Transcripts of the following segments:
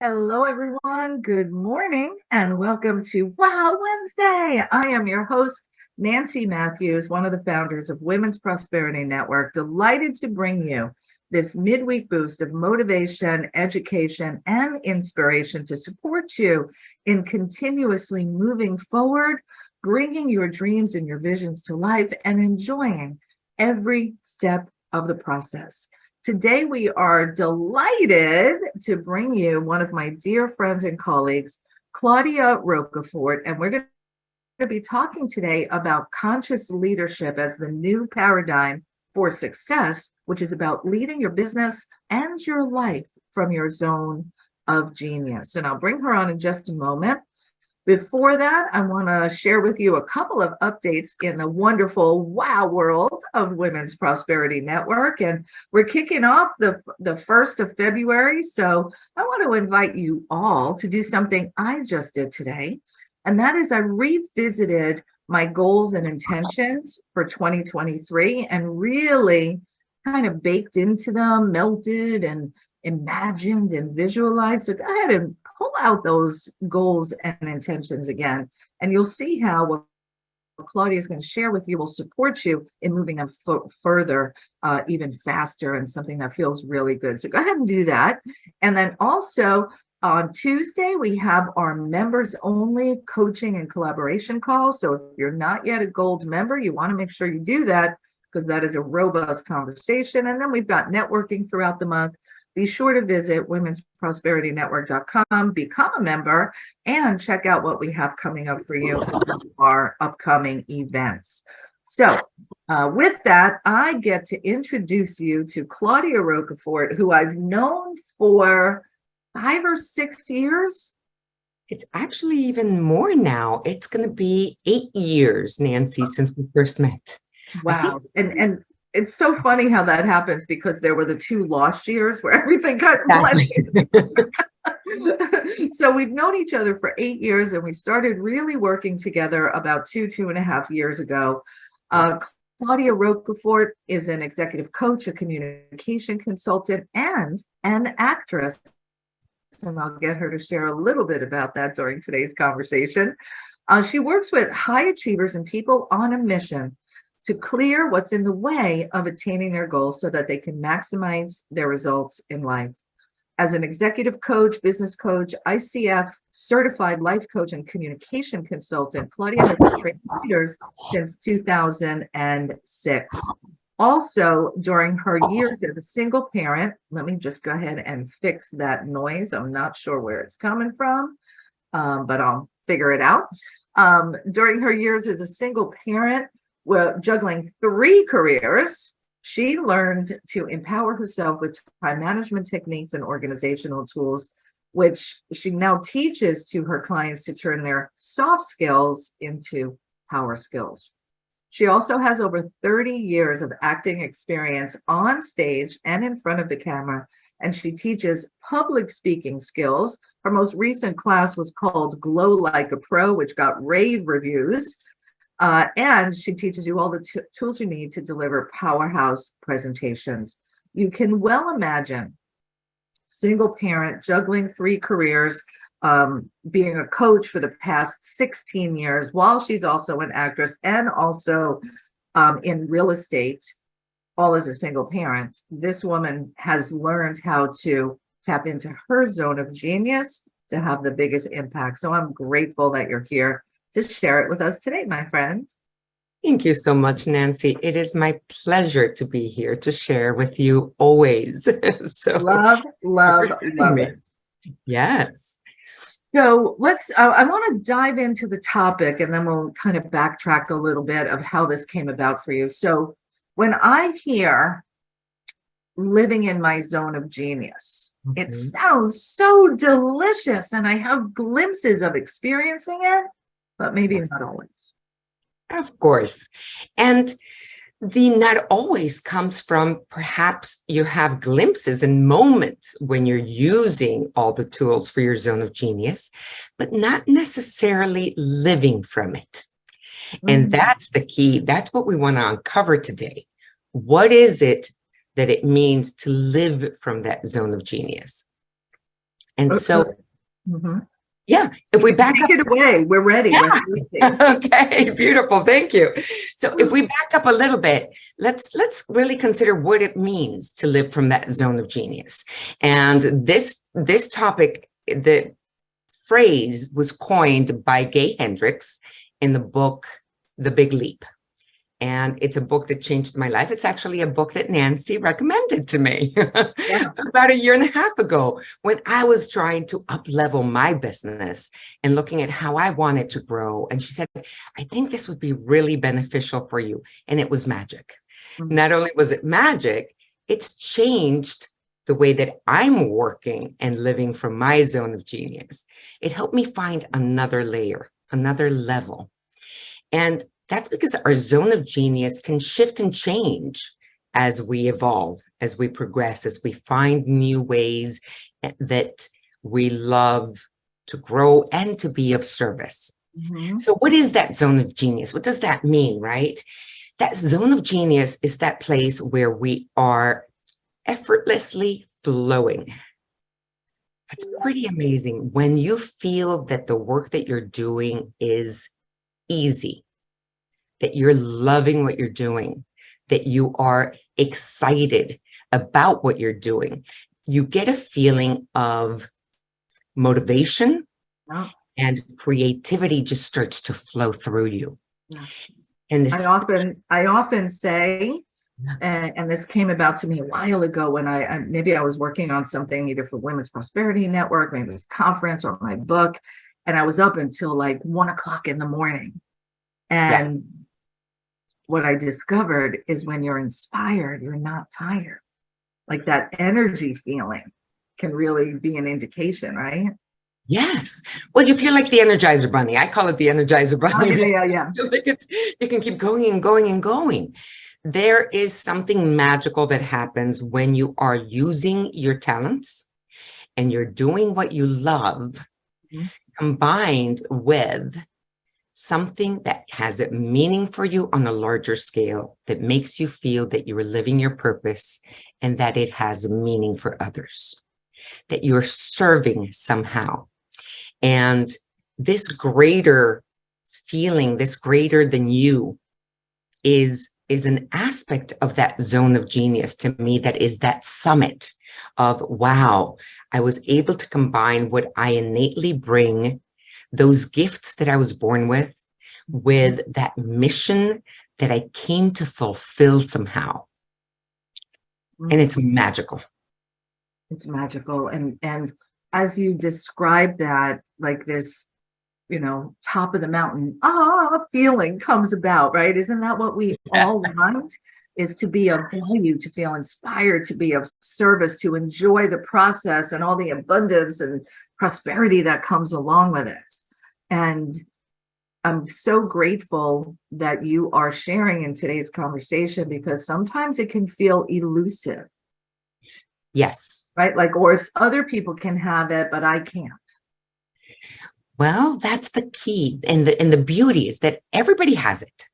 Hello, everyone. Good morning and welcome to Wow Wednesday. I am your host, Nancy Matthews, one of the founders of Women's Prosperity Network. Delighted to bring you this midweek boost of motivation, education, and inspiration to support you in continuously moving forward, bringing your dreams and your visions to life, and enjoying every step of the process. Today, we are delighted to bring you one of my dear friends and colleagues, Claudia Rocafort, and we're going to be talking today about conscious leadership as the new paradigm for success, which is about leading your business and your life from your zone of genius. And I'll bring her on in just a moment. Before that, I want to share with you a couple of updates in the wonderful wow world of Women's Prosperity Network. And we're kicking off the 1st of February. So I want to invite you all to do something I just did today. And that is I revisited my goals and intentions for 2023 and really kind of baked into them, melted and imagined and visualized. So go ahead and pull out those goals and intentions again, and you'll see how what Claudia is going to share with you will support you in moving them further, even faster, and something that feels really good. So go ahead and do that. And then also on Tuesday, we have our members only coaching and collaboration call. So if you're not yet a gold member, you want to make sure you do that because that is a robust conversation. And then we've got networking throughout the month. Be sure to visit womensprosperityNetwork.com, become a member, and check out what we have coming up for you for our upcoming events. So with that, I get to introduce you to Claudia Rocafort, who I've known for 5 or 6 years. It's actually even more now. It's going to be 8 years, Nancy, since we first met. Wow. And it's so funny how that happens because there were the 2 lost years where everything got blended. So we've known each other for 8 years, and we started really working together about 2.5 years ago. Claudia Rocafort is an executive coach, a communication consultant, and an actress. And I'll get her to share a little bit about that during today's conversation. She works with high achievers and people on a mission to clear what's in the way of attaining their goals so that they can maximize their results in life. As an executive coach, business coach, ICF Certified Life Coach, and communication consultant, Claudia has trained leaders since 2006. Also, during her years as a single parent, let me just go ahead and fix that noise. I'm not sure where it's coming from, but I'll figure it out. During her years as a single parent, juggling 3 careers, she learned to empower herself with time management techniques and organizational tools, which she now teaches to her clients to turn their soft skills into power skills. She also has over 30 years of acting experience on stage and in front of the camera, and she teaches public speaking skills. Her most recent class was called Glow Like a Pro, which got rave reviews. And she teaches you all the tools you need to deliver powerhouse presentations. You can well imagine single parent juggling 3 careers, being a coach for the past 16 years, while she's also an actress and also in real estate, all as a single parent. This woman has learned how to tap into her zone of genius to have the biggest impact. So I'm grateful that you're here to share it with us today, my friend. Thank you so much, Nancy. It is my pleasure to be here to share with you always. So love it. Yes. So I want to dive into the topic, and then we'll kind of backtrack a little bit of how this came about for you. So when I hear living in my zone of genius, it sounds so delicious, and I have glimpses of experiencing it, but maybe not always. Of course. And the not always comes from perhaps you have glimpses and moments when you're using all the tools for your zone of genius, but not necessarily living from it. And that's the key. That's what we want to uncover today. What is it that it means to live from that zone of genius? And so, Mhm. yeah, if we back Take up, it away. We're ready. yeah. We're listening. Okay, beautiful. Thank you. So if we back up a little bit, let's really consider what it means to live from that zone of genius. And this topic, the phrase was coined by Gay Hendricks in the book, The Big Leap. And it's a book that changed my life. It's actually a book that Nancy recommended to me about a year and a half ago when I was trying to up-level my business and looking at how I wanted to grow. And she said, I think this would be really beneficial for you. And it was magic. Mm-hmm. Not only was it magic, it's changed the way that I'm working and living from my zone of genius. It helped me find another layer, another level. And that's because our zone of genius can shift and change as we evolve, as we progress, as we find new ways that we love to grow and to be of service. Mm-hmm. So what is that zone of genius? What does that mean, right? That zone of genius is that place where we are effortlessly flowing. That's pretty amazing when you feel that the work that you're doing is easy, that you're loving what you're doing, that you are excited about what you're doing. You get a feeling of motivation and creativity just starts to flow through you. Yeah. And this, I often say, and this came about to me a while ago when maybe I was working on something either for Women's Prosperity Network, maybe this conference or my book, and I was up until like 1 o'clock in the morning. And what I discovered is when you're inspired, you're not tired. Like that energy feeling can really be an indication, right? Yes. Well, you feel like the Energizer Bunny. I call it the Energizer Bunny. Oh, yeah. Like you can keep going and going and going. There is something magical that happens when you are using your talents and you're doing what you love, combined with something that has a meaning for you on a larger scale, that makes you feel that you are living your purpose and that it has meaning for others, that you're serving somehow. And this greater feeling, this greater than you is an aspect of that zone of genius to me, that is that summit of, wow, I was able to combine what I innately bring, those gifts that I was born with that mission that I came to fulfill somehow. And it's magical. It's magical. And as you describe that, like this, top of the mountain, feeling comes about, right? Isn't that what we all want? Is to be of value, to feel inspired, to be of service, to enjoy the process and all the abundance and prosperity that comes along with it. And I'm so grateful that you are sharing in today's conversation, because sometimes it can feel elusive. Yes. Right? Like, or other people can have it, but I can't. Well, that's the key. And the beauty is that everybody has it.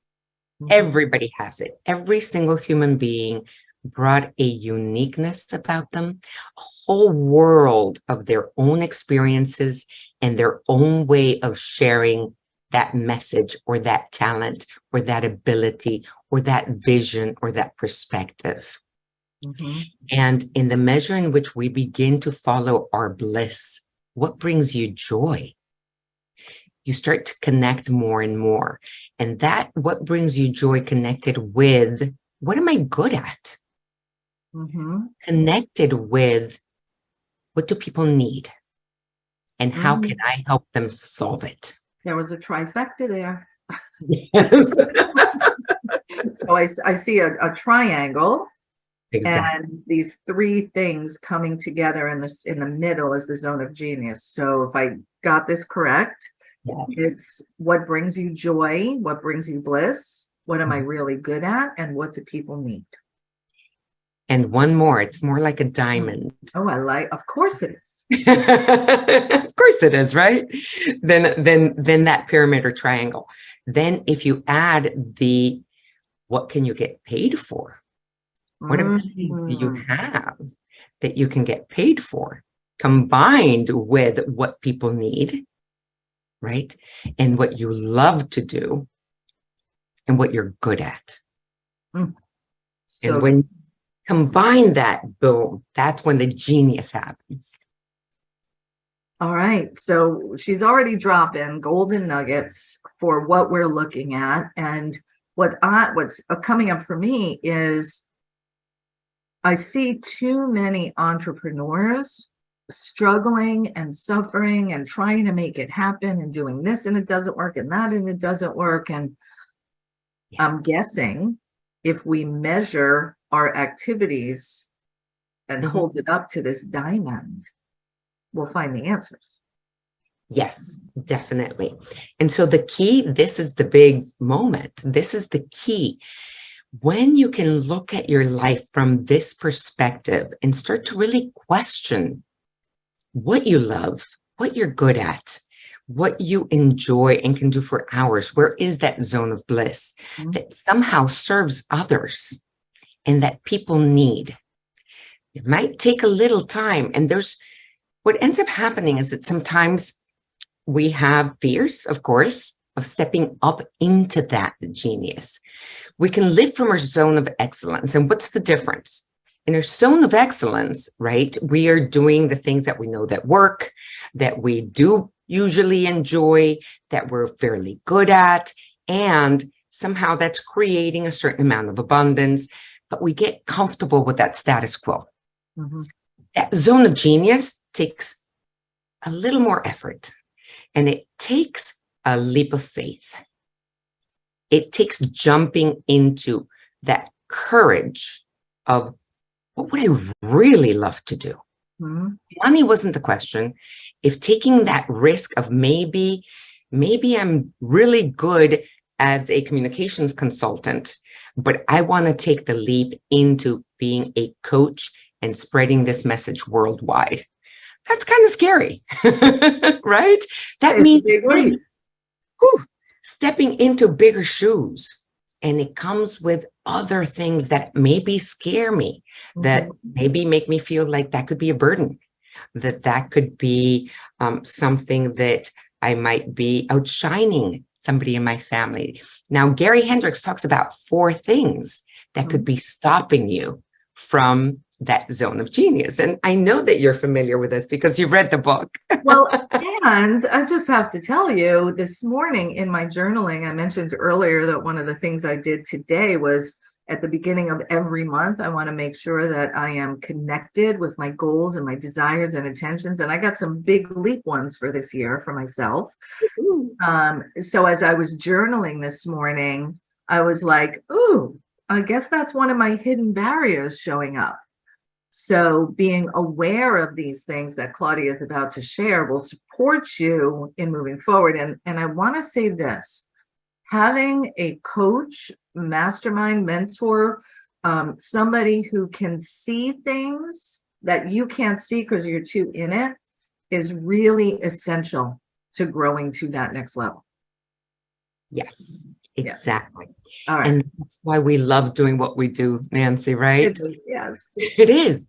Mm-hmm. Everybody has it. Every single human being brought a uniqueness about them, a whole world of their own experiences and their own way of sharing that message or that talent or that ability or that vision or that perspective. Mm-hmm. And in the measure in which we begin to follow our bliss, what brings you joy? You start to connect more and more. And that, what brings you joy, connected with, what am I good at? Mm-hmm. Connected with, what do people need? And how can I help them solve it? There was a trifecta there. Yes. So I see a triangle. Exactly. And these three things coming together in the middle is the zone of genius. So if I got this correct, yes. It's what brings you joy, what brings you bliss, what am I really good at, and what do people need? And one more, it's more like a diamond. Oh, of course it is. Of course it is, right? Then that pyramid or triangle. Then if you add what can you get paid for? What abilities do you have that you can get paid for? combined with what people need, right? And what you love to do and what you're good at. So, and when you combine that, boom, that's when the genius happens. all right. So she's already dropping golden nuggets for what we're looking at. And what's coming up for me is I see too many entrepreneurs struggling and suffering and trying to make it happen and doing this and it doesn't work and that and it doesn't work. And I'm guessing if we measure our activities and hold it up to this diamond, we'll find the answers. Yes, definitely. And so the key, this is the big moment. This is the key. When you can look at your life from this perspective and start to really question what you love, what you're good at, what you enjoy and can do for hours, where is that zone of bliss that somehow serves others and that people need? It might take a little time. And what ends up happening is that sometimes we have fears, of course, of stepping up into that genius. We can live from our zone of excellence. And what's the difference? In our zone of excellence, right, we are doing the things that we know that work, that we do usually enjoy, that we're fairly good at, and somehow that's creating a certain amount of abundance, but we get comfortable with that status quo. That zone of genius takes a little more effort, and it takes a leap of faith. It takes jumping into that courage of, what would I really love to do? Money wasn't the question. If taking that risk of maybe I'm really good as a communications consultant, but I want to take the leap into being a coach and spreading this message worldwide. That's kind of scary, right? That means really, stepping into bigger shoes. And it comes with other things that maybe scare me, that maybe make me feel like that could be a burden, that could be something that I might be outshining somebody in my family. Now, Gary Hendricks talks about 4 things that could be stopping you from that zone of genius. And I know that you're familiar with this because you've read the book. Well, and I just have to tell you, this morning in my journaling, I mentioned earlier that one of the things I did today was at the beginning of every month, I want to make sure that I am connected with my goals and my desires and intentions. And I got some big leap ones for this year for myself. So as I was journaling this morning, I was like, ooh, I guess that's one of my hidden barriers showing up. So being aware of these things that Claudia is about to share will support you in moving forward. And I want to say this, having a coach, mastermind, mentor, somebody who can see things that you can't see because you're too in it, is really essential to growing to that next level. Yes, exactly. Yeah. All right. And that's why we love doing what we do, Nancy, right? Yes. It is.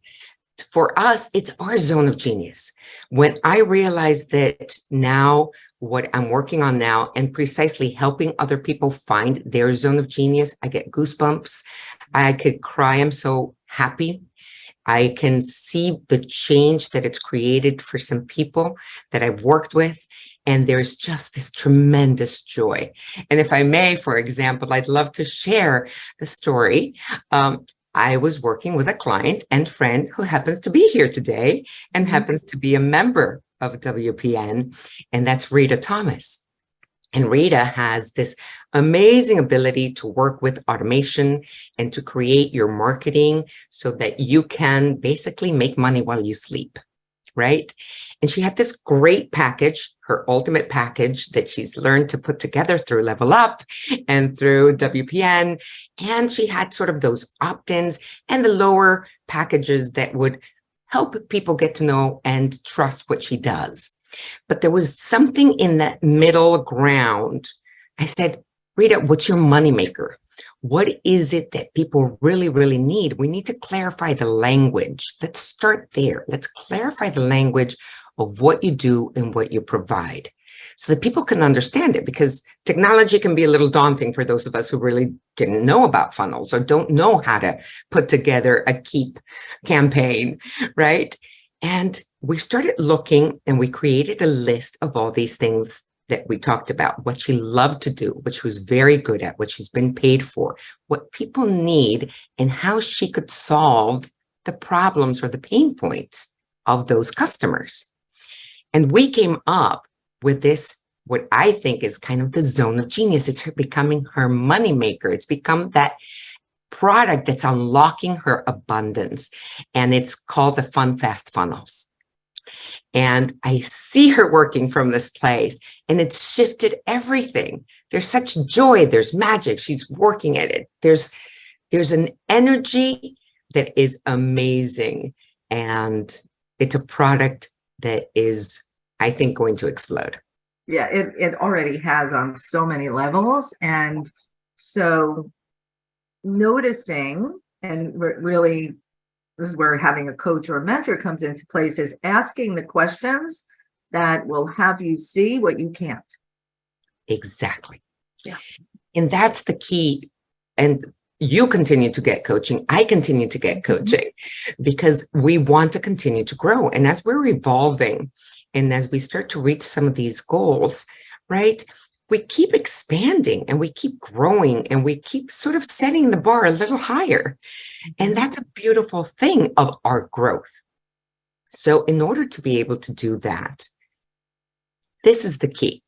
For us, it's our zone of genius. When I realized that now what I'm working on now and precisely helping other people find their zone of genius, I get goosebumps. I could cry. I'm so happy. I can see the change that it's created for some people that I've worked with. And there's just this tremendous joy. And if I may, for example, I'd love to share the story. I was working with a client and friend who happens to be here today and happens to be a member of WPN, and that's Rita Thomas. And Rita has this amazing ability to work with automation and to create your marketing so that you can basically make money while you sleep, right? And she had this great package, her ultimate package that she's learned to put together through Level Up and through WPN. And she had sort of those opt-ins and the lower packages that would help people get to know and trust what she does. But there was something in that middle ground. I said, Rita, what's your moneymaker? What is it that people really, really need? We need to clarify the language. Let's start there. Let's clarify the language of what you do and what you provide so that people can understand it, because technology can be a little daunting for those of us who really didn't know about funnels or don't know how to put together a keep campaign, right? And we started looking and we created a list of all these things that we talked about, what she loved to do, what she was very good at, what she's been paid for, what people need, and how she could solve the problems or the pain points of those customers. And we came up with this, what I think is kind of the zone of genius. It's her becoming her moneymaker. It's become that product that's unlocking her abundance. And it's called the Fun Fast Funnels. And I see her working from this place, and it's shifted everything. There's such joy. There's magic. She's working at it. There's an energy that is amazing. And it's a product that is, I think, going to explode. Yeah, it already has on so many levels. And so noticing, and really, this is where having a coach or a mentor comes into place, is asking the questions that will have you see what you can't. Exactly. Yeah. And that's the key. And you continue to get coaching. I continue to get coaching because we want to continue to grow. And as we're evolving and as we start to reach some of these goals, right, we keep expanding and we keep growing and we keep sort of setting the bar a little higher. And that's a beautiful thing of our growth. So in order to be able to do that, this is the key.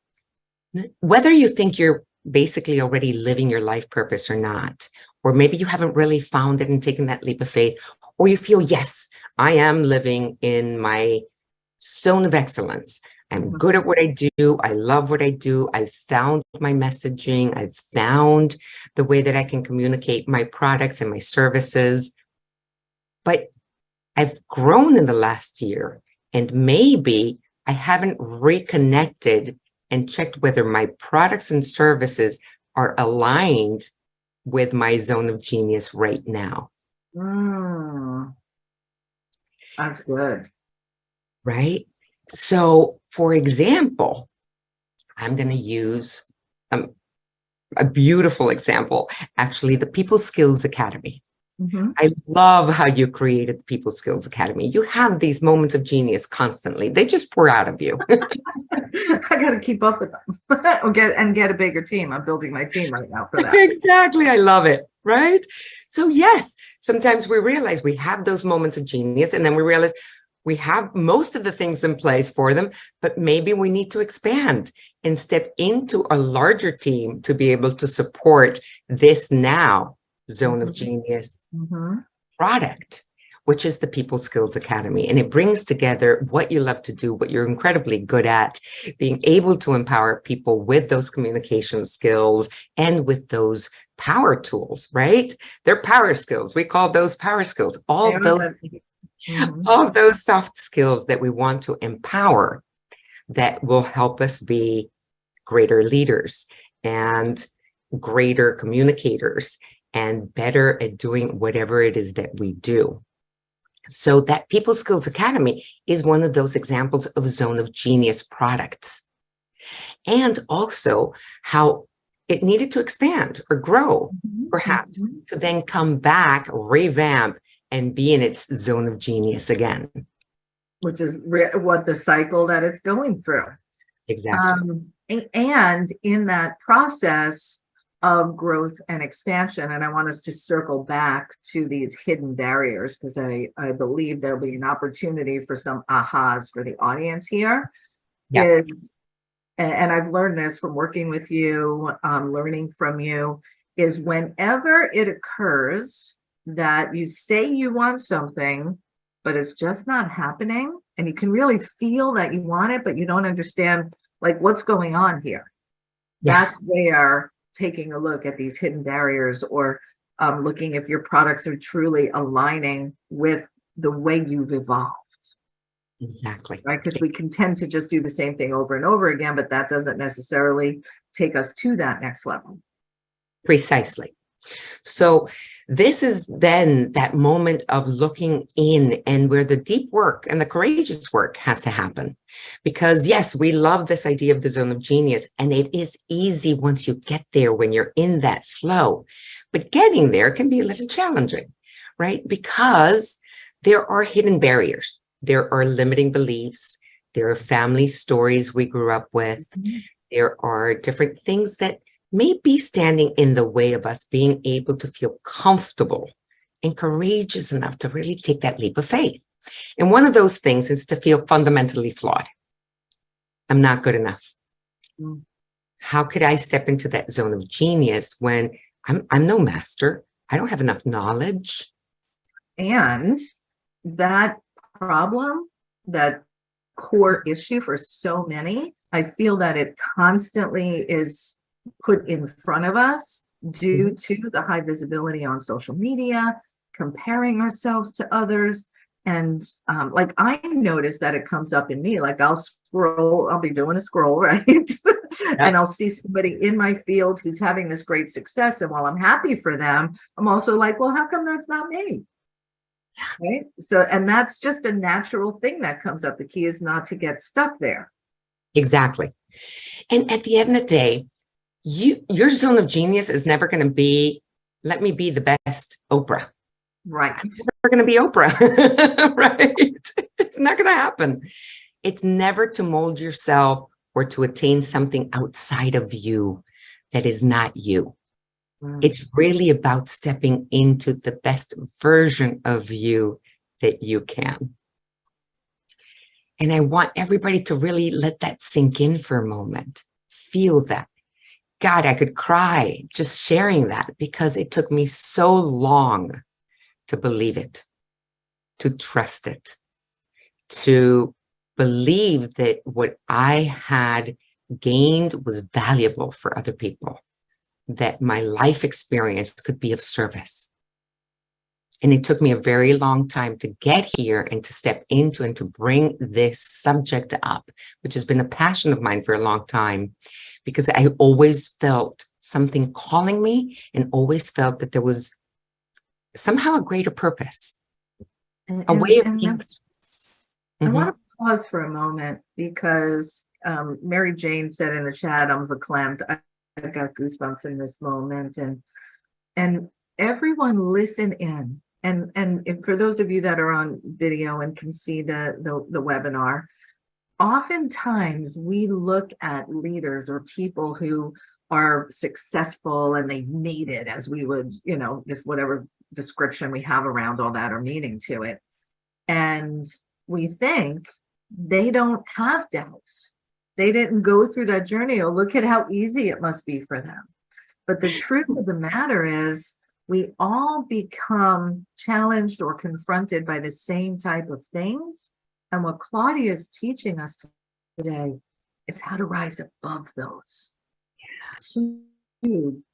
Whether you think you're basically already living your life purpose or not, or maybe you haven't really found it and taken that leap of faith, or you feel, yes, I am living in my zone of excellence. I'm good at what I do. I love what I do. I've found my messaging. I've found the way that I can communicate my products and my services. But I've grown in the last year, and maybe I haven't reconnected and checked whether my products and services are aligned with my zone of genius right now. That's good. Right? So, for example, I'm going to use a beautiful example, actually, the People Skills Academy. I love how you created the People Skills Academy. You have these moments of genius constantly. They just pour out of you. I got to keep up with them or get a bigger team. I'm building my team right now for that. Exactly. I love it. Right? So yes, sometimes we realize we have those moments of genius, and then we realize we have most of the things in place for them, but maybe we need to expand and step into a larger team to be able to support this now zone of genius product, which is the People Skills Academy. And it brings together what you love to do, what you're incredibly good at, being able to empower people with those communication skills and with those power tools, right? They're power skills. We call those power skills. All of those soft skills that we want to empower that will help us be greater leaders and greater communicators and better at doing whatever it is that we do. So that People Skills Academy is one of those examples of zone of genius products. And also how it needed to expand or grow, perhaps, to then come back, revamp, and be in its zone of genius again. Which is what the cycle that it's going through. Exactly. And in that process of growth and expansion, and I want us to circle back to these hidden barriers, because I believe there'll be an opportunity for some ahas for the audience here. Yes. And I've learned this from working with you, learning from you, is whenever it occurs that you say you want something, but it's just not happening, and you can really feel that you want it, but you don't understand like what's going on here. Yeah. That's where taking a look at these hidden barriers, or looking if your products are truly aligning with the way you've evolved. Exactly. Right? Because we can tend to just do the same thing over and over again, but that doesn't necessarily take us to that next level. Precisely. So this is then that moment of looking in, and where the deep work and the courageous work has to happen. Because yes, we love this idea of the zone of genius, and it is easy once you get there when you're in that flow. But getting there can be a little challenging, right? Because there are hidden barriers. There are limiting beliefs. There are family stories we grew up with. There are different things that may be standing in the way of us being able to feel comfortable and courageous enough to really take that leap of faith. And one of those things is to feel fundamentally flawed. I'm not good enough. How could I step into that zone of genius when I'm no master? I don't have enough knowledge. And that problem, that core issue for so many, I feel that it constantly is put in front of us due to the high visibility on social media, comparing ourselves to others. And like I notice that it comes up in me, like I'll be doing a scroll, right? And I'll see somebody in my field who's having this great success. And while I'm happy for them, I'm also like, well, how come that's not me? Right. So, and that's just a natural thing that comes up. The key is not to get stuck there. Exactly. And at the end of the day, your zone of genius is never going to be, let me be the best Oprah. Right. I'm never going to be Oprah. Right. It's not going to happen. It's never to mold yourself or to attain something outside of you that is not you. It's really about stepping into the best version of you that you can. And I want everybody to really let that sink in for a moment. Feel that. God, I could cry just sharing that, because it took me so long to believe it, to trust it, to believe that what I had gained was valuable for other people, that my life experience could be of service. And it took me a very long time to get here and to step into and to bring this subject up, which has been a passion of mine for a long time, because I always felt something calling me and always felt that there was somehow a greater purpose, a way of being. I want to pause for a moment, because Mary Jane said in the chat, I'm verklempt. I got goosebumps in this moment, and everyone listen in. And for those of you that are on video and can see the webinar, oftentimes we look at leaders or people who are successful and they've made it, as we would, just whatever description we have around all that or meaning to it. And we think they don't have doubts. They didn't go through that journey. Oh, look at how easy it must be for them. But the truth of the matter is, we all become challenged or confronted by the same type of things. And what Claudia is teaching us today is how to rise above those, to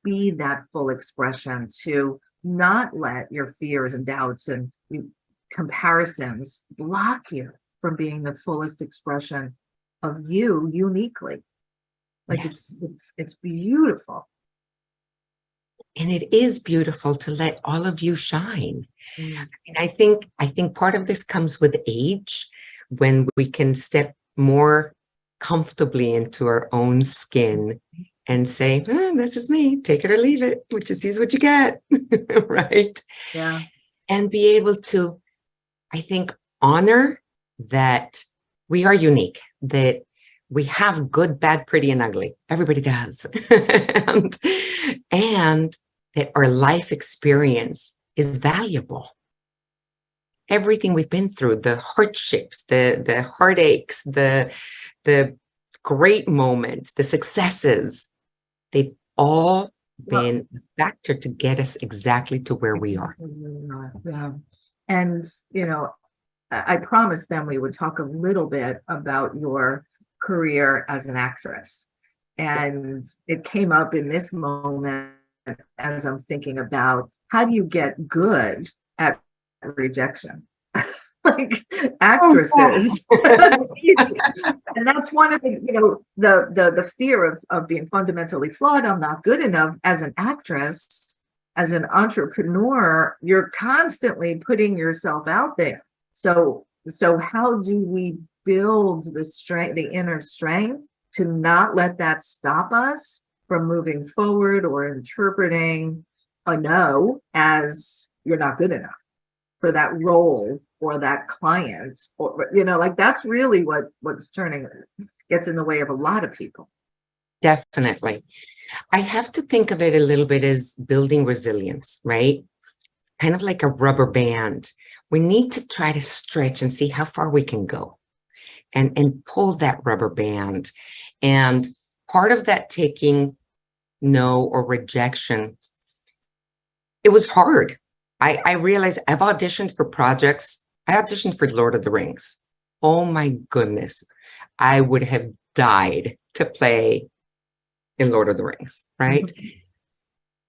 be that full expression, to not let your fears and doubts and comparisons block you from being the fullest expression of you uniquely. Like it's beautiful. And it is beautiful to let all of you shine. And I think part of this comes with age, when we can step more comfortably into our own skin and say, this is me, take it or leave it, what you see is what you get. Right? Yeah. And be able to, I think, honor that we are unique, that we have good, bad, pretty, and ugly. Everybody does. and that our life experience is valuable. Everything we've been through, the hardships, the heartaches, the great moments, the successes, they've all been a factor to get us exactly to where we are. Yeah. And, I promised them we would talk a little bit about your career as an actress. And it came up in this moment as I'm thinking about, how do you get good at rejection? Like actresses. And that's one of the, the fear of being fundamentally flawed. I'm not good enough as an actress. as an entrepreneur, you're constantly putting yourself out there. So how do we build the strength, the inner strength, to not let that stop us from moving forward or interpreting a no as you're not good enough for that role or that client, or like that's really what's gets in the way of a lot of people. Definitely. I have to think of it a little bit as building resilience, right? Kind of like a rubber band. We need to try to stretch and see how far we can go and pull that rubber band. And part of that taking no or rejection, it was hard. I realized I've auditioned for projects. I auditioned for Lord of the Rings. Oh my goodness. I would have died to play in Lord of the Rings, right?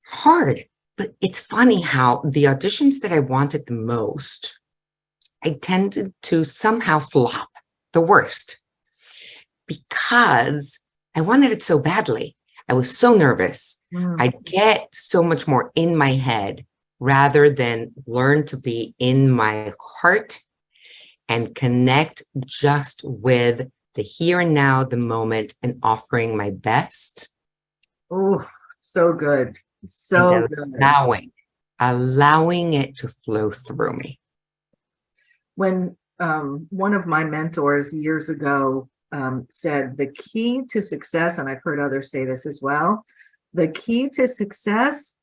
Hard. But it's funny how the auditions that I wanted the most, I tended to somehow flop the worst because I wanted it so badly. I was so nervous. I'd get so much more in my head rather than learn to be in my heart and connect just with the here and now, the moment, and offering my best. Oh, so good. So good. Allowing it to flow through me. When one of my mentors years ago said the key to success, and I've heard others say this as well, the key to success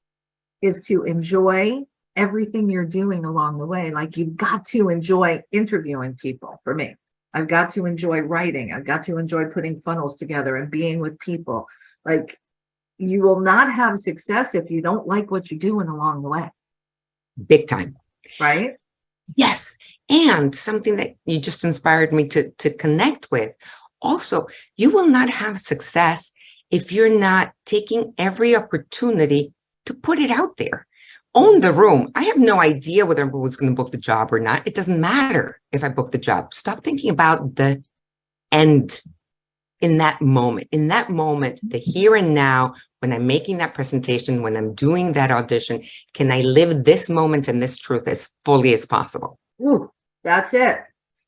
is to enjoy everything you're doing along the way. Like, you've got to enjoy interviewing people. For me, I've got to enjoy writing. I've got to enjoy putting funnels together and being with people. Like, you will not have success if you don't like what you're doing along the way. Big time. Right? Yes. And something that you just inspired me to connect with. Also, you will not have success if you're not taking every opportunity to put it out there. Own the room. I have no idea whether everyone's going to book the job or not. It doesn't matter if I book the job. Stop thinking about the end in that moment. In that moment, the here and now, when I'm making that presentation, when I'm doing that audition, can I live this moment and this truth as fully as possible? Ooh, that's it.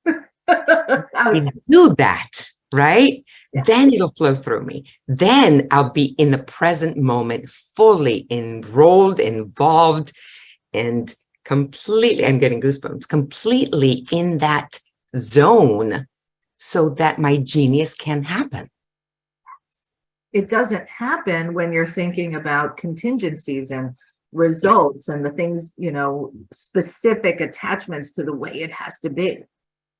We do that, right? Yeah. Then it'll flow through me. Then I'll be in the present moment, fully enrolled, involved, and completely, I'm getting goosebumps, completely in that zone so that my genius can happen. It doesn't happen when you're thinking about contingencies and results and the things, specific attachments to the way it has to be.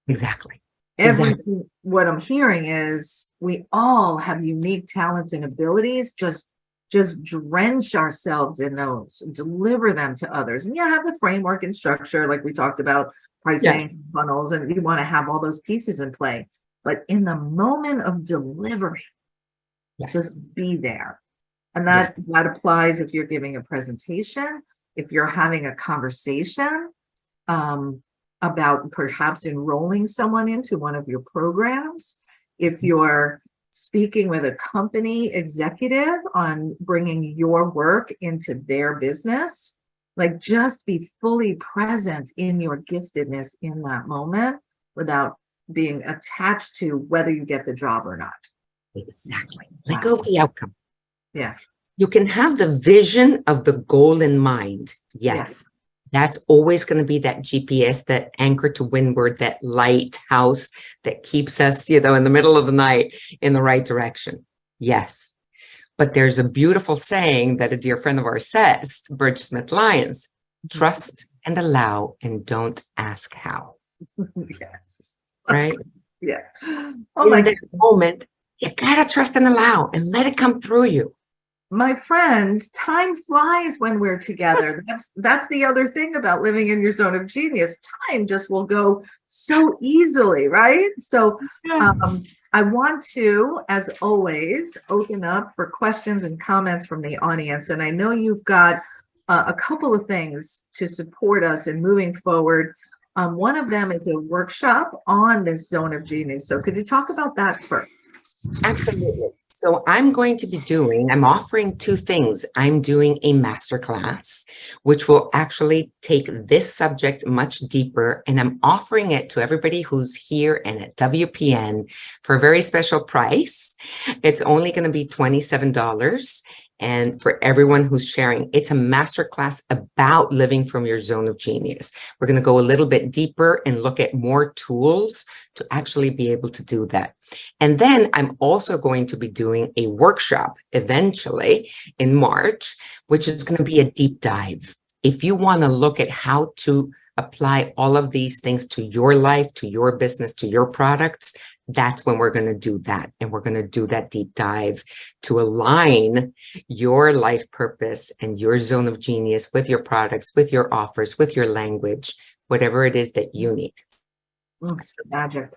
Exactly. Everything. What I'm hearing is we all have unique talents and abilities. Just drench ourselves in those, deliver them to others. And have the framework and structure, like we talked about, pricing, funnels, and you want to have all those pieces in play. But in the moment of delivery, just be there. And that applies if you're giving a presentation, if you're having a conversation about perhaps enrolling someone into one of your programs, if you're speaking with a company executive on bringing your work into their business, like, just be fully present in your giftedness in that moment without being attached to whether you get the job or not. Exactly. Let go of the outcome. Yeah. You can have the vision of the goal in mind. Yes. That's always going to be that GPS, that anchor to windward, that lighthouse that keeps us, in the middle of the night in the right direction. Yes. But there's a beautiful saying that a dear friend of ours says, Bridge Smith Lyons, trust and allow and don't ask how. Yes. Right? Yeah. Oh my goodness. Moment, you gotta trust and allow and let it come through you. My friend, time flies when we're together. That's the other thing about living in your zone of genius. Time just will go so easily, right? So I want to, as always, open up for questions and comments from the audience. And I know you've got a couple of things to support us in moving forward. One of them is a workshop on this zone of genius. So could you talk about that first? Absolutely. So I'm offering two things. I'm doing a masterclass, which will actually take this subject much deeper. And I'm offering it to everybody who's here and at WPN for a very special price. It's only going to be $27. And for everyone who's sharing, it's a masterclass about living from your zone of genius. We're going to go a little bit deeper and look at more tools to actually be able to do that. And then I'm also going to be doing a workshop eventually in March, which is going to be a deep dive. If you want to look at how to apply all of these things to your life, to your business, to your products, that's when we're going to do that. And we're going to do that deep dive to align your life purpose and your zone of genius with your products, with your offers, with your language, whatever it is that you need. Magic.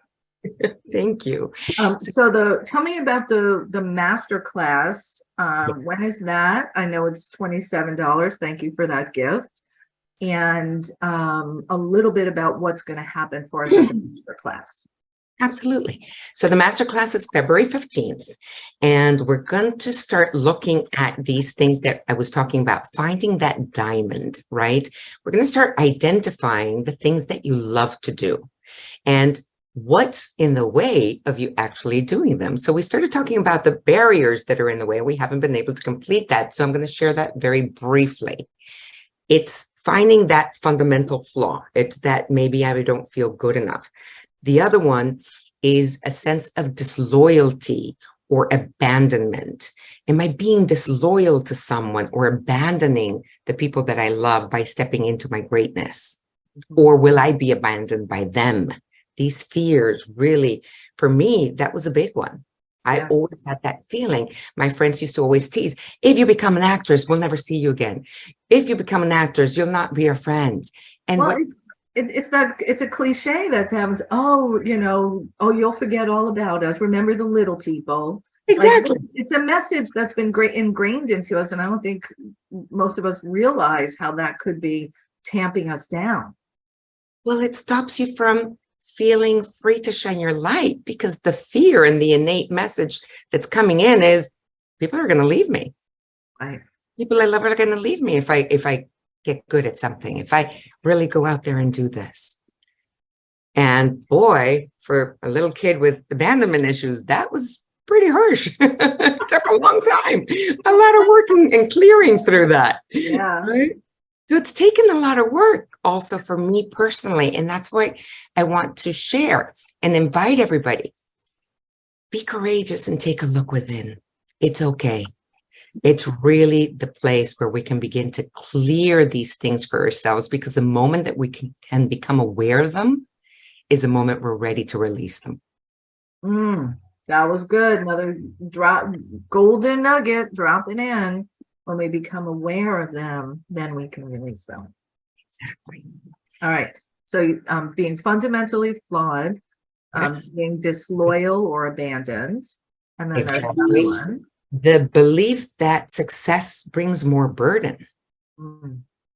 Thank you. Tell me about the master class. When is that? I know it's $27. Thank you for that gift. And a little bit about what's going to happen for us at the master class. Absolutely. So the masterclass is February 15th, and we're going to start looking at these things that I was talking about, finding that diamond, right? We're going to start identifying the things that you love to do and what's in the way of you actually doing them. So we started talking about the barriers that are in the way, and we haven't been able to complete that. So I'm going to share that very briefly. It's finding that fundamental flaw. It's that maybe I don't feel good enough. The other one is a sense of disloyalty or abandonment. Am I being disloyal to someone or abandoning the people that I love by stepping into my greatness? Or will I be abandoned by them? These fears really, for me, that was a big one. I always had that feeling. My friends used to always tease, if you become an actress, we'll never see you again. If you become an actress, you'll not be our friends. And it's a cliche that happens. Oh, you'll forget all about us. Remember the little people. Exactly. Like, it's a message that's been ingrained into us. And I don't think most of us realize how that could be tamping us down. Well, it stops you from feeling free to shine your light, because the fear and the innate message that's coming in is people are going to leave me. Right. People I love are going to leave me if I get good at something, if I really go out there and do this. And boy, for a little kid with abandonment issues, that was pretty harsh. It took a long time, a lot of working and clearing through that. Yeah. Right? So it's taken a lot of work also for me personally. And that's what I want to share and invite everybody. Be courageous and take a look within. It's okay. It's really the place where we can begin to clear these things for ourselves, because the moment that we can become aware of them is the moment we're ready to release them. That was good. Another golden nugget dropping in. When we become aware of them, then we can release them. Exactly. All right. So being fundamentally flawed, being disloyal or abandoned. And then there's another one. The belief that success brings more burden,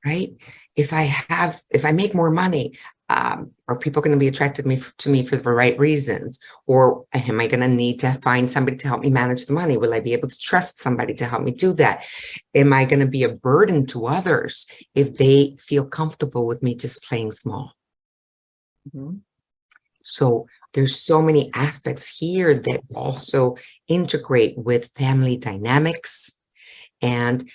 right? If I make more money, are people going to be attracted to me for the right reasons? Or am I going to need to find somebody to help me manage the money? Will I be able to trust somebody to help me do that? Am I going to be a burden to others if they feel comfortable with me just playing small? So there's so many aspects here that also integrate with family dynamics. And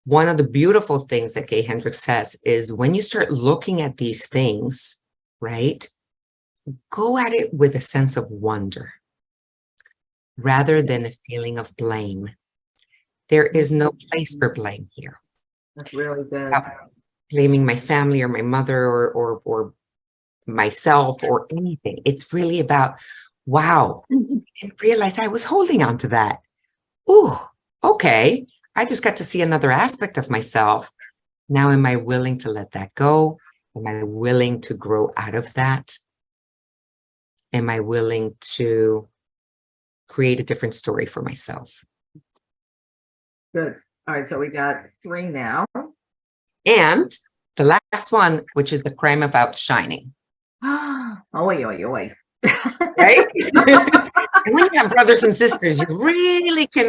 one of the beautiful things that Gay Hendricks says is when you start looking at these things, right, go at it with a sense of wonder rather than a feeling of blame. There is no place for blame here. That's really good. Blaming my family or my mother or myself or anything. It's really about, wow, I didn't realize I was holding on to that. Ooh, okay. I just got to see another aspect of myself. Now, am I willing to let that go? Am I willing to grow out of that? Am I willing to create a different story for myself? Good. All right. So we got 3 now. And the last one, which is the crime about shining. Oy. right? And when you have brothers and sisters, you really can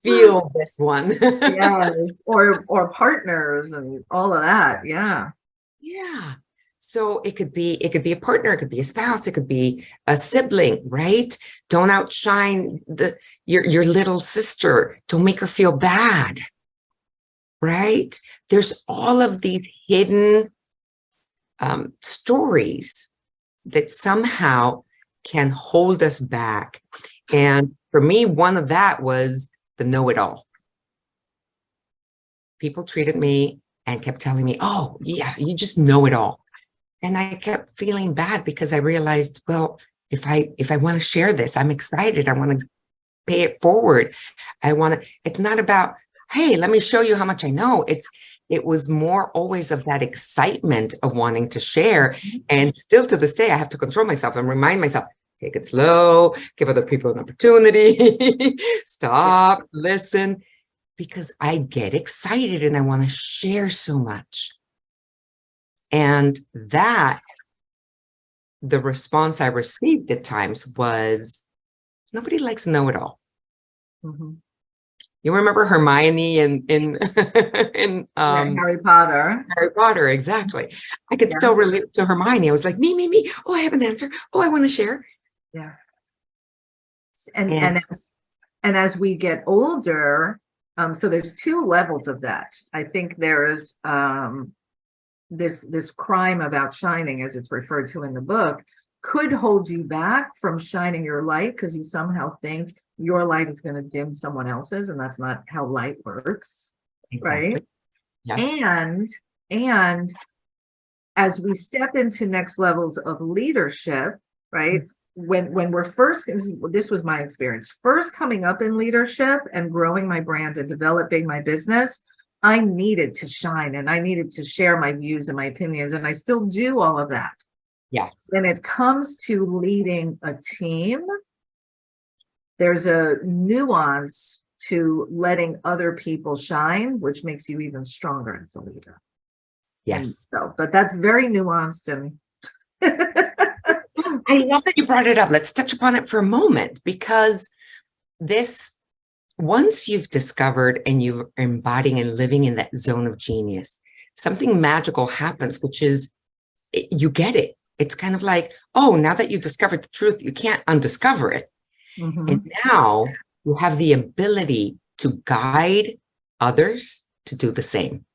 feel this one. Yes, or partners and all of that. Yeah. Yeah. So it could be a partner, it could be a spouse, it could be a sibling, right? Don't outshine your little sister. Don't make her feel bad, right? There's all of these hidden stories that somehow can hold us back. And for me, one of that was the know-it-all. People treated me and kept telling me, oh, yeah, you just know it all. And I kept feeling bad because I realized, well, if I want to share this, I'm excited. I want to pay it forward. It's not about, hey, let me show you how much I know. It was more always of that excitement of wanting to share. And still to this day, I have to control myself and remind myself, take it slow, give other people an opportunity, stop, listen, because I get excited and I want to share so much. And the response I received at times was, nobody likes know-it-all. Mm-hmm. You remember Hermione in Harry Potter. Harry Potter, exactly. I could so relate to Hermione. I was like, me. Oh, I have an answer. Oh, I want to share. Yeah. And as we get older, so there's two levels of that. I think there's this crime of outshining, as it's referred to in the book, could hold you back from shining your light because you somehow think your light is going to dim someone else's, and that's not how light works, exactly. Right? Yes. And as we step into next levels of leadership, right? When we're first, this was my experience, first coming up in leadership and growing my brand and developing my business, I needed to shine and I needed to share my views and my opinions, and I still do all of that. Yes. When it comes to leading a team, there's a nuance to letting other people shine, which makes you even stronger as a leader. Yes. So, but that's very nuanced. And I love that you brought it up. Let's touch upon it for a moment, because once you've discovered and you're embodying and living in that zone of genius, something magical happens, which is you get it. It's kind of like, oh, now that you've discovered the truth, you can't undiscover it. Mm-hmm. And now you have the ability to guide others to do the same.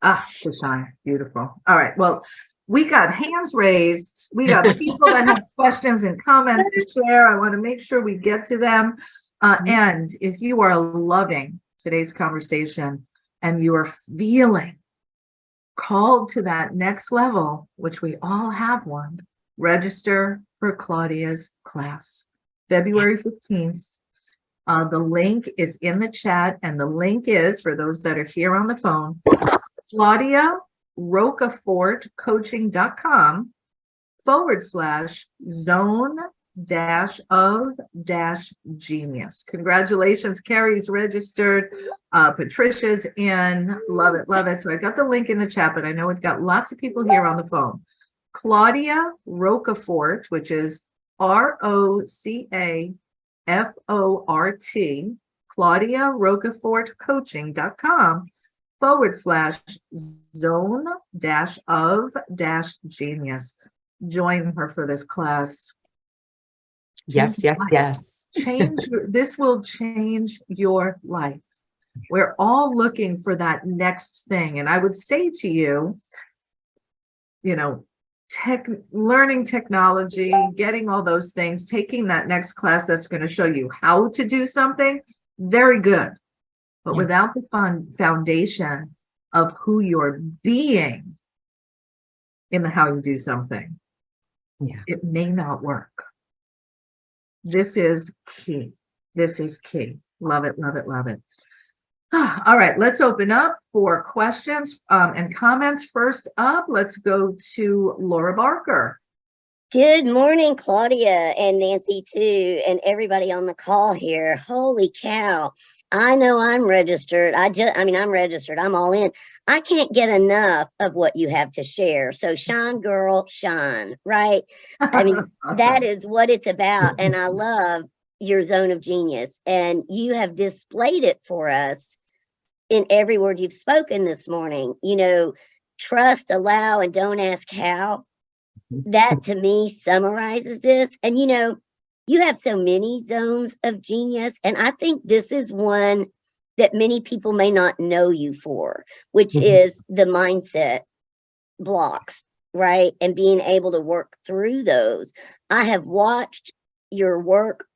To shine. Beautiful. All right. Well, we got hands raised. We got people that have questions and comments to share. I want to make sure we get to them. And if you are loving today's conversation and you are feeling called to that next level, which we all have one, register for Claudia's class, February 15th. The link is in the chat, and the link is, for those that are here on the phone, Claudia Rocafort coaching.com/zone-of-genius. Congratulations. Carrie's registered. Patricia's in. Love it. Love it. So I got the link in the chat, but I know we've got lots of people here on the phone. Claudia Rocafort, which is ROCAFORT, Claudia Rocafort coaching.com/zone-of-genius. Join her for this class. Yes. This will change your life. We're all looking for that next thing. And I would say to you, learning technology, getting all those things, taking that next class that's going to show you how to do something, very good. But without the foundation of who you're being in the how you do something, it may not work. This is key. This is key. Love it, love it, love it. All right, let's open up for questions and comments. First up, let's go to Laura Barker. Good morning, Claudia and Nancy too, and everybody on the call here. Holy cow. I know I'm registered. I'm registered. I'm all in. I can't get enough of what you have to share. So shine, girl, shine, right? I mean, Awesome. that is what it's about. And I love your zone of genius. And you have displayed it for us in every word you've spoken this morning. You know, trust, allow, and don't ask how. That to me summarizes this. And you know, you have so many zones of genius, and I think this is one that many people may not know you for, which is the mindset blocks, right? And being able to work through those. I have watched your work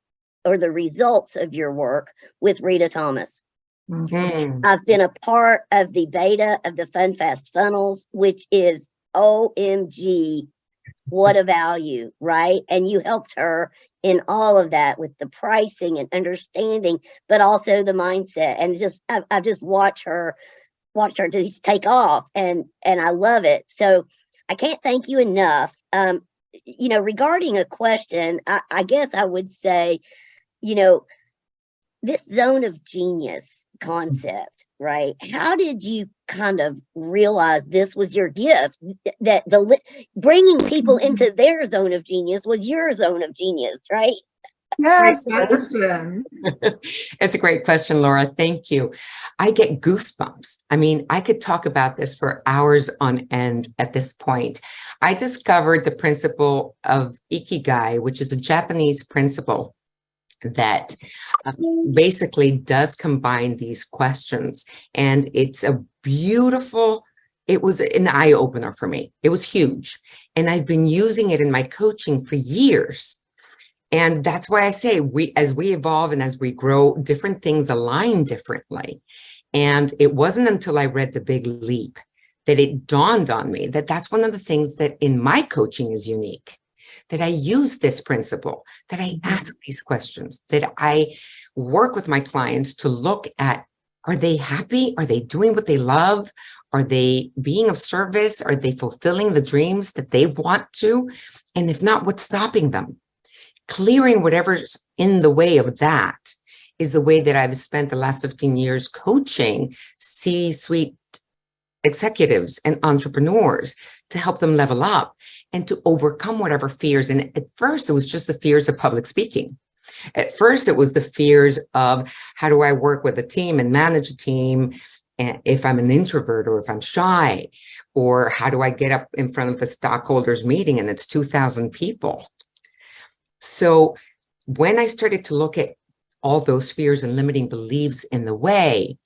or the results of your work with Rita Thomas. I've been a part of the beta of the Fun Fast Funnels, which is OMG, what a value, right? And you helped her in all of that with the pricing and understanding, but also the mindset. And just I've just watched her just take off, and I love it. So I can't thank you enough. You know, regarding a question, I guess I would say, you know, this zone of genius concept, right? How did you kind of realize this was your gift? That bringing people into their zone of genius was your zone of genius, right? Yes. Great question. It's a great question, Laura. Thank you. I get goosebumps. I mean, I could talk about this for hours on end at this point. I discovered the principle of Ikigai, which is a Japanese principle that basically does combine these questions. And it's a beautiful, it was an eye opener for me. It was huge. And I've been using it in my coaching for years. And that's why I say as we evolve and as we grow, different things align differently. And it wasn't until I read The Big Leap that it dawned on me that that's one of the things that in my coaching is unique, that I use this principle, that I ask these questions, that I work with my clients to look at, are they happy? Are they doing what they love? Are they being of service? Are they fulfilling the dreams that they want to? And if not, what's stopping them? Clearing whatever's in the way of that is the way that I've spent the last 15 years coaching C-suite executives and entrepreneurs to help them level up and to overcome whatever fears. And at first, it was just the fears of public speaking. At first, it was the fears of how do I work with a team and manage a team, and if I'm an introvert or if I'm shy, or how do I get up in front of the stockholders meeting and it's 2,000 people. So when I started to look at all those fears and limiting beliefs in the way,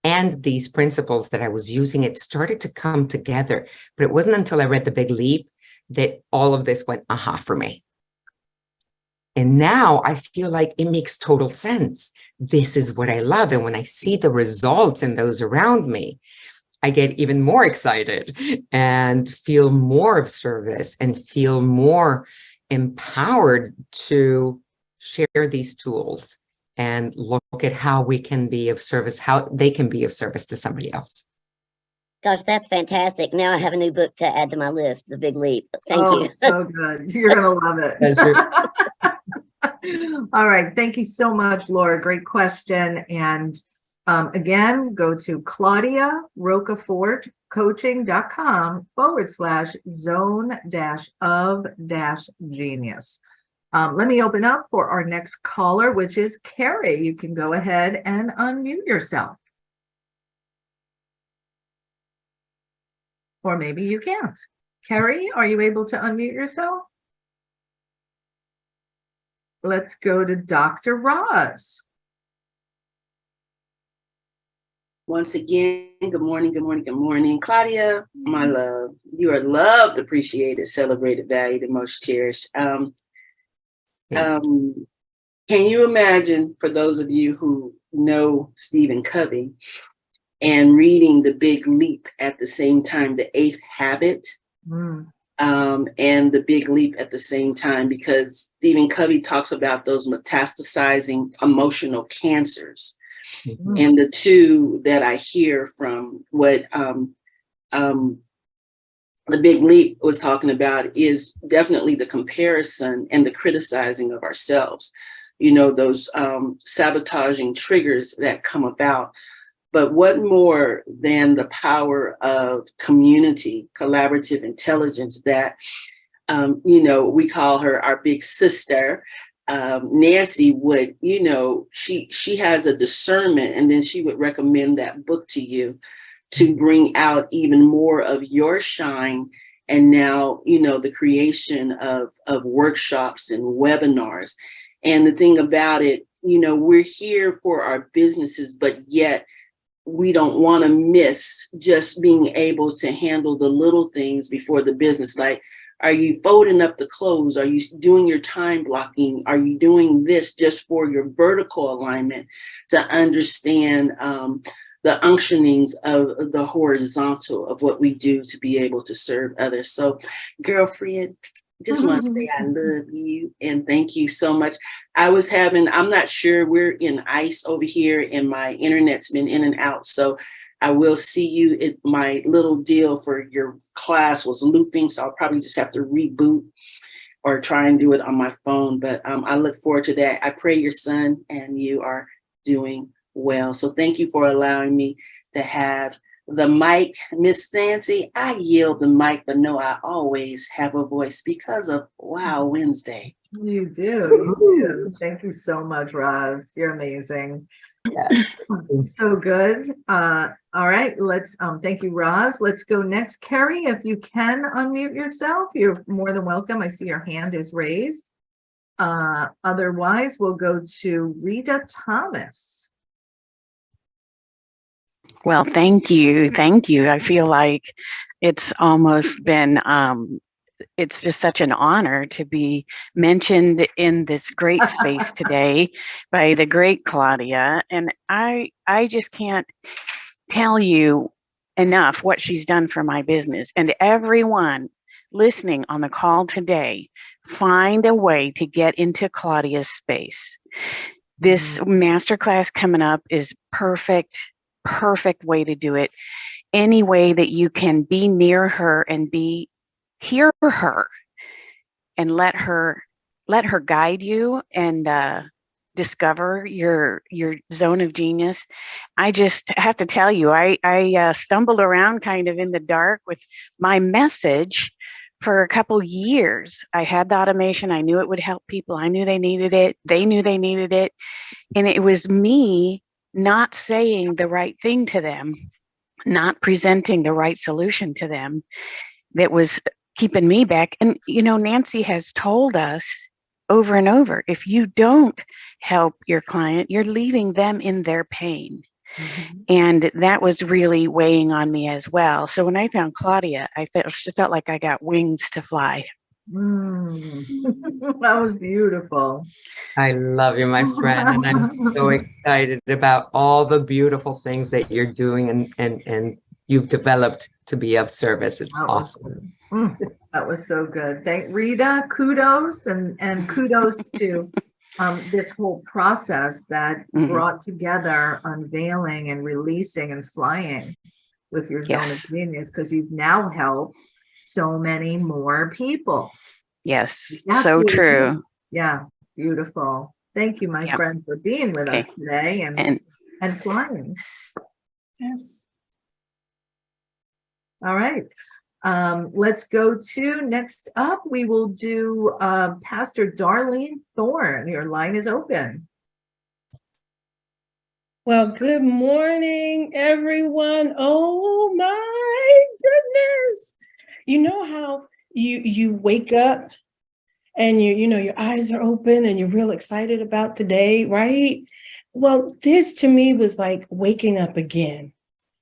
and these principles that I was using, it started to come together. But it wasn't until I read The Big Leap that all of this went aha for me. And now I feel like it makes total sense. This is what I love. And when I see the results in those around me, I get even more excited and feel more of service and feel more empowered to share these tools and look at how we can be of service, how they can be of service to somebody else. Gosh, that's fantastic. Now I have a new book to add to my list, The Big Leap. Thank you. So good. You're going to love it. All right. Thank you so much, Laura. Great question. And again, go to Claudia Rocafort coaching.com/zone-of-genius. Let me open up for our next caller, which is Carrie. You can go ahead and unmute yourself. Or maybe you can't. Carrie, are you able to unmute yourself? Let's go to Dr. Roz. Once again, good morning, good morning, good morning. Claudia, my love, you are loved, appreciated, celebrated, valued, and most cherished. Can you imagine, for those of you who know Stephen Covey, and reading The Big Leap at the same time, The 8th Habit, and The Big Leap at the same time, because Stephen Covey talks about those metastasizing emotional cancers. And the two that I hear from what the big leap was talking about is definitely the comparison and the criticizing of ourselves, those sabotaging triggers that come about. But what more than the power of community, collaborative intelligence that, we call her our big sister. Nancy would, she has a discernment, and then she would recommend that book to you to bring out even more of your shine. And now, the creation of workshops and webinars. And the thing about it, we're here for our businesses, but yet we don't want to miss just being able to handle the little things before the business. Like, are you folding up the clothes? Are you doing your time blocking? Are you doing this just for your vertical alignment to understand the unctionings of the horizontal of what we do to be able to serve others? So, girlfriend, just want to say I love you and thank you so much. I'm not sure, we're in ice over here and my internet's been in and out. So I will see you. My little deal for your class was looping, so I'll probably just have to reboot or try and do it on my phone. But I look forward to that. I pray your son and you are doing well. So thank you for allowing me to have the mic. Miss Nancy, I yield the mic, but no, I always have a voice because of Wow Wednesday. You do. Thank you so much, Roz. You're amazing. Yeah. So good. All right, let's thank you, Roz. Let's go next. Carrie, if you can unmute yourself, you're more than welcome. I see your hand is raised. Otherwise, we'll go to Rita Thomas. Well, thank you. Thank you. I feel like it's almost been, it's just such an honor to be mentioned in this great space today by the great Claudia. And I just can't tell you enough what she's done for my business. And everyone listening on the call today, find a way to get into Claudia's space. This masterclass coming up is perfect way to do it. Any way that you can be near her and hear her and let her guide you and discover your zone of genius. I just have to tell you, I stumbled around kind of in the dark with my message for a couple years. I had the automation. I knew it would help people. I knew they needed it. They knew they needed it. And it was me not saying the right thing to them, not presenting the right solution to them that was keeping me back. And, Nancy has told us over and over, if you don't help your client, you're leaving them in their pain. And that was really weighing on me as well. So when I found Claudia, I felt like I got wings to fly. That was beautiful. I love you, my friend, and I'm so excited about all the beautiful things that you're doing and you've developed to be of service. It's awesome. That was so good. Thank Rita. Kudos and kudos to this whole process that brought together unveiling and releasing and flying with your zone of genius, because you've now helped so many more people. Yes, so true. Yeah, beautiful. Thank you, my friend, for being with us today and flying. Yes. All right. Let's go to next up. We will do Pastor Darlene Thorne. Your line is open. Well, good morning, everyone. Oh my goodness. You know how you wake up and your eyes are open and you're real excited about the day, right? Well, this to me was like waking up again.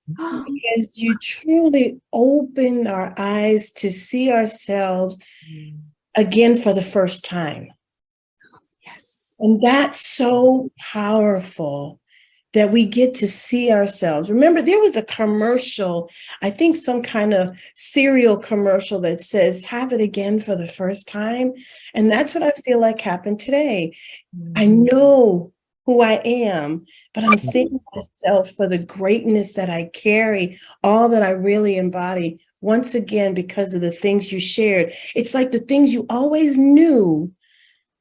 Because you truly opened our eyes to see ourselves again for the first time. Yes. And that's so powerful that we get to see ourselves. Remember, there was a commercial, I think some kind of cereal commercial that says, have it again for the first time. And that's what I feel like happened today. I know who I am, but I'm seeing myself for the greatness that I carry, all that I really embody. Once again, because of the things you shared, it's like the things you always knew,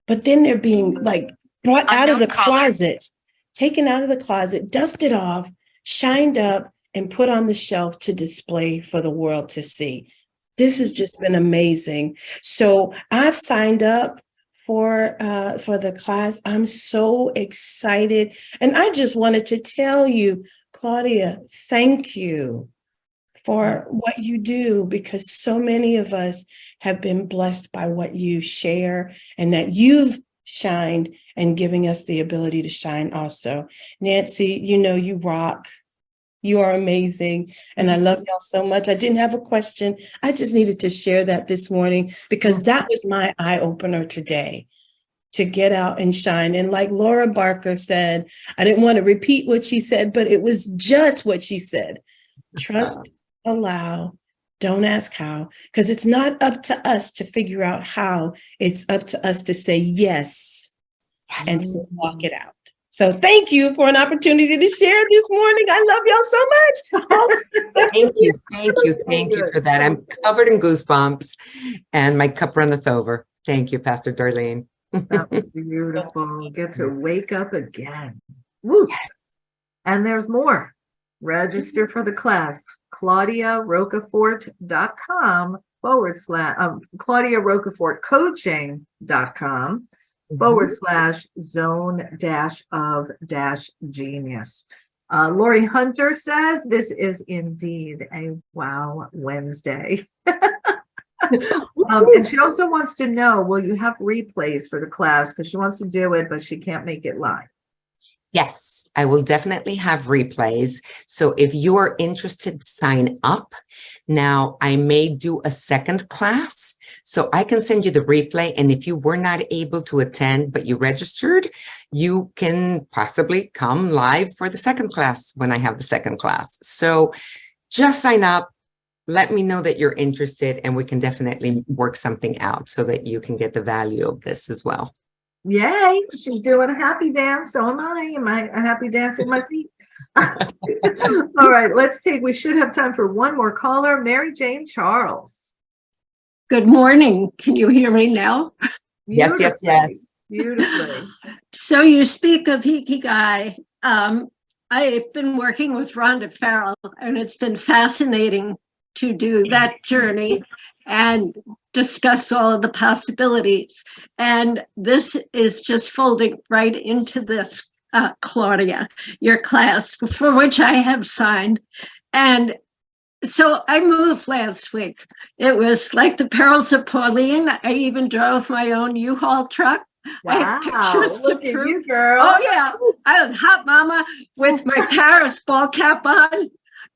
but then they're being like brought out of the closet, taken out of the closet, dusted off, shined up, and put on the shelf to display for the world to see. This has just been amazing. So I've signed up for the class. I'm so excited. And I just wanted to tell you, Claudia, thank you for what you do, because so many of us have been blessed by what you share, and that you've shined and giving us the ability to shine also. Nancy, you rock. You are amazing. And I love y'all so much. I didn't have a question. I just needed to share that this morning, because that was my eye opener today, to get out and shine. And like Laura Barker said, I didn't want to repeat what she said, but it was just what she said. Trust, allow, don't ask how, because it's not up to us to figure out how. It's up to us to say yes, and to walk it out. So thank you for an opportunity to share this morning. I love y'all so much. Thank you for that. I'm covered in goosebumps and my cup runneth over. Thank you, Pastor Darlene. That was beautiful. Get to wake up again. Woo. Yes. And there's more. Register for the class. ClaudiaRocafort.com / ClaudiaRocafortCoaching.com /zone-of-genius. Lori Hunter says this is indeed a wow Wednesday. And she also wants to know, will you have replays for the class? Because she wants to do it, but she can't make it live. Yes, I will definitely have replays. So if you are interested, sign up. Now, I may do a second class, so I can send you the replay. And if you were not able to attend, but you registered, you can possibly come live for the second class when I have the second class. So just sign up. Let me know that you're interested, and we can definitely work something out so that you can get the value of this as well. Yay, she's doing a happy dance. So am I. Am I a happy dance in my seat? All right, we should have time for one more caller. Mary Jane Charles. Good morning. Can you hear me now? Yes. Beautifully. So you speak of Ikigai. I've been working with Rhonda Farrell, and it's been fascinating to do that journey and discuss all of the possibilities. And this is just folding right into this, Claudia, your class, for which I have signed. And so I moved last week. It was like the perils of Pauline. I even drove my own U-Haul truck. Wow, I have pictures look to at prove. you, girl. Oh, yeah. I was hot mama with my Paris ball cap on.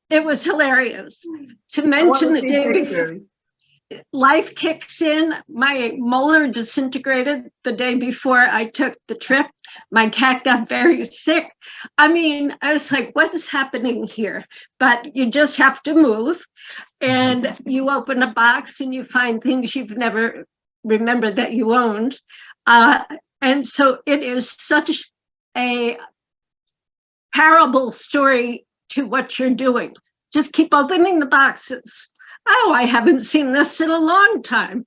It was hilarious. To mention the day before, life kicks in. My molar disintegrated the day before I took the trip. My cat got very sick. I mean, I was like, what is happening here? But you just have to move, and you open a box and you find things you've never remembered that you owned. And so it is such a parable story to what you're doing. Just keep opening the boxes. Oh, I haven't seen this in a long time.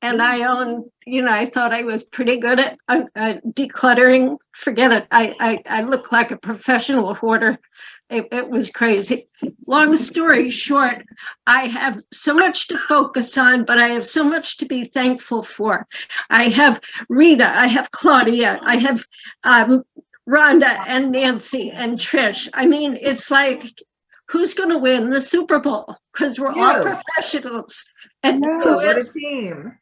And I own, I thought I was pretty good at decluttering. Forget it. I look like a professional hoarder. It was crazy. Long story short, I have so much to focus on, but I have so much to be thankful for. I have Rita, I have Claudia, I have Rhonda and Nancy and Trish. I mean, it's like, who's going to win the Super Bowl? Because we're all professionals. And we're a team.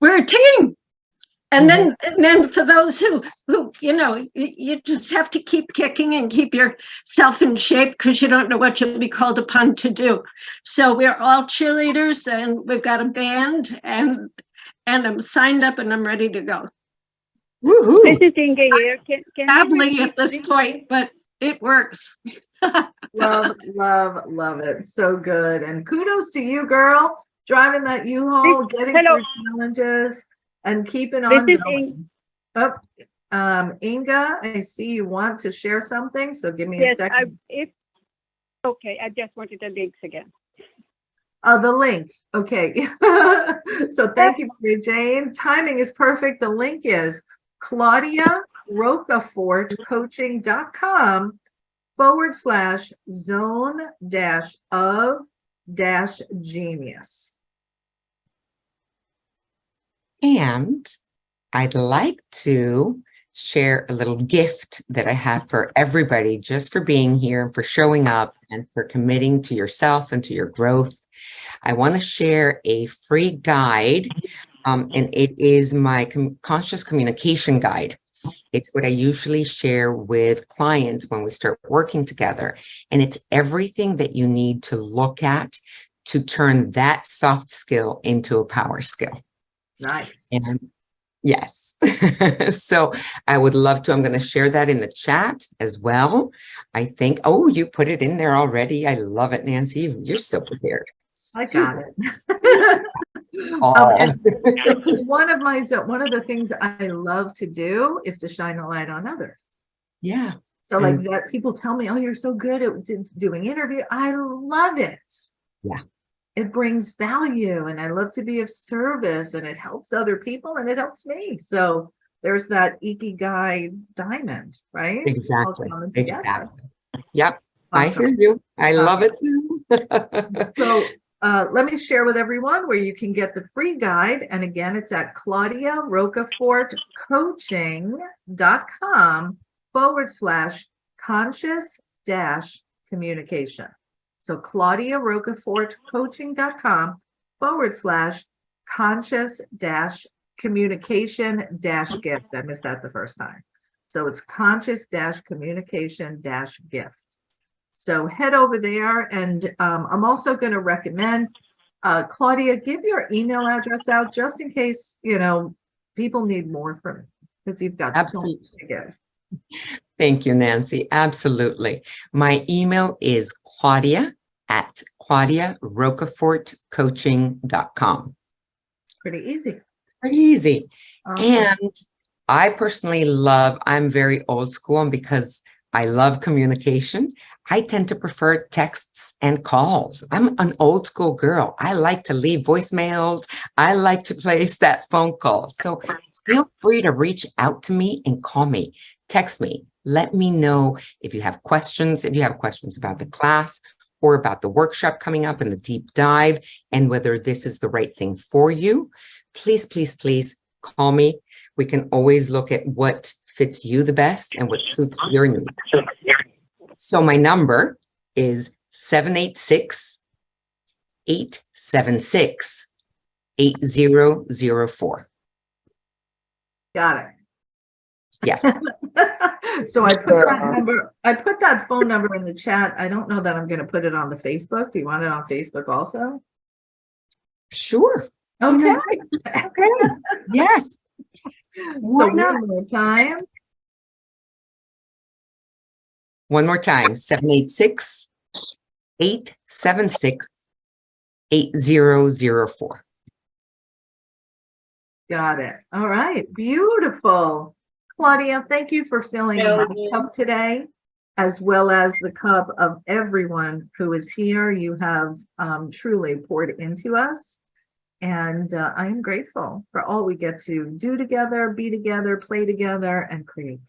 We're a team. And then for those who you just have to keep kicking and keep yourself in shape, because you don't know what you'll be called upon to do. So we're all cheerleaders, and we've got a band, and I'm signed up and I'm ready to go. Woohoo. This is Inga here. Can Babbling at this point, but it works. Love it. So good. And kudos to you, girl, driving that U-Haul, getting through challenges and keeping on going. Inga, I see you want to share something, so give me a Yes, second. okay, I just wanted the links again. Oh, the link. Okay. So thank you, Maria Jane. Timing is perfect. The link is Claudia Rocafort coaching.com/zone-of-genius. And I'd like to share a little gift that I have for everybody, just for being here and for showing up and for committing to yourself and to your growth. I want to share a free guide, and it is my conscious communication guide. It's what I usually share with clients when we start working together. And it's everything that you need to look at to turn that soft skill into a power skill. Nice. And yes. So I would love to. I'm going to share that in the chat as well. I think, oh, you put it in there already. I love it, Nancy. You're so prepared. I got it. One of the things I love to do is to shine a light on others. Yeah. So like that, people tell me, oh, you're so good at doing interview. I love it. Yeah. It brings value and I love to be of service and it helps other people and it helps me. So there's that ikigai diamond, right? Exactly. Exactly. Yep. Awesome. I hear you. I love it too. So let me share with everyone where you can get the free guide. And again, it's at Claudia Rocafort coaching.com/conscious-communication. So Claudia Rocafort coaching.com/conscious-communication-gift. I missed that the first time. So it's conscious-communication-gift. So head over there, and I'm also going to recommend, Claudia, give your email address out just in case, people need more from it, because you've got so much to give. Thank you, Nancy. Absolutely. My email is claudia@claudiarocafortcoaching.com. Pretty easy. Pretty easy. Awesome. And I personally I'm very old school, and because I love communication, I tend to prefer texts and calls. I'm an old school girl. I like to leave voicemails. I like to place that phone call. So feel free to reach out to me and call me, text me. Let me know if you have questions about the class or about the workshop coming up and the deep dive and whether this is the right thing for you. Please, please, please call me. We can always look at what fits you the best and what suits your needs. So my number is 786-876-8004. Got it. Yes. So I put that phone number in the chat. I don't know that I'm going to put it on the Facebook. Do you want it on Facebook also? Sure. Okay. Okay. Yes. Why not? One more time. One more time. 786-876-8004. Got it. All right. Beautiful. Claudia, thank you for filling my cup today, as well as the cup of everyone who is here. You have truly poured into us. And I am grateful for all we get to do together, be together, play together, and create.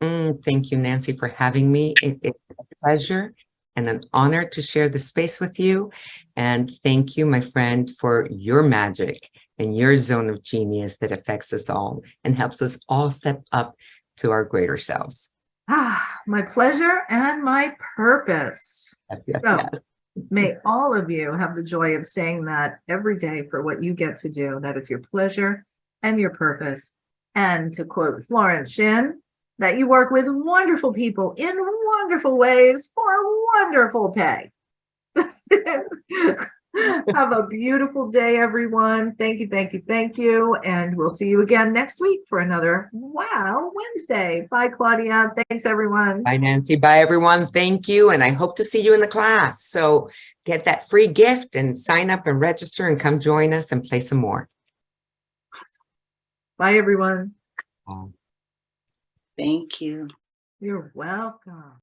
Thank you, Nancy, for having me. It's a pleasure and an honor to share the space with you. And thank you, my friend, for your magic and your zone of genius that affects us all and helps us all step up to our greater selves. My pleasure and my purpose. Yes. May all of you have the joy of saying that every day for what you get to do, that it's your pleasure and your purpose. And to quote Florence Shin, that you work with wonderful people in wonderful ways for wonderful pay. Have a beautiful day, everyone. Thank you, thank you, thank you. And we'll see you again next week for another Wow Wednesday. Bye, Claudia. Thanks, everyone. Bye, Nancy. Bye, everyone. Thank you. And I hope to see you in the class. So get that free gift and sign up and register and come join us and play some more. Bye, everyone. Thank you. You're welcome.